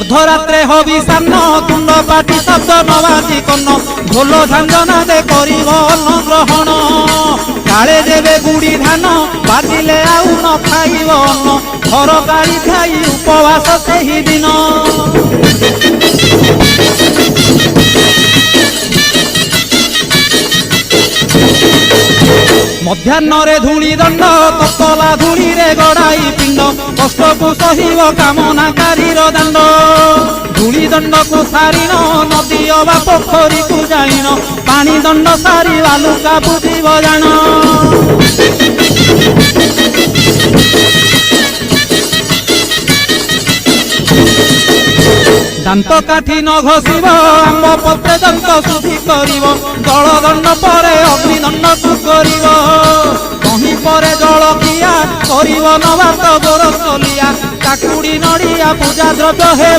अर्धरात्रे हबिषान्न तुंड पाटी शब्द नबाजी कन्न ढोल झांझना दे करिब अन्न ग्रहण काले देवे गुड़ी धान बाजिले आउ न खाइब अन्न घर गाड़ी खाई उपवास सेही दिन मध्याह्न धूली दंड तपला धूली रे गड़ाई पिंड कष्ट को सहिब कामनाकारी दंड धूली दंड को सारिन नदी अबा पोखरी को जाइन पानी दंड सारी बालुका बुझीब जान दांत काठी न घोषिब आंब पत्रे दंत शुद्धि करिब जल दंड परे अग्निदंड को करिब कहीं परे जल किया करिब नबात गोरसलिया काकुड़ी नड़िया पूजा द्रव्य हेब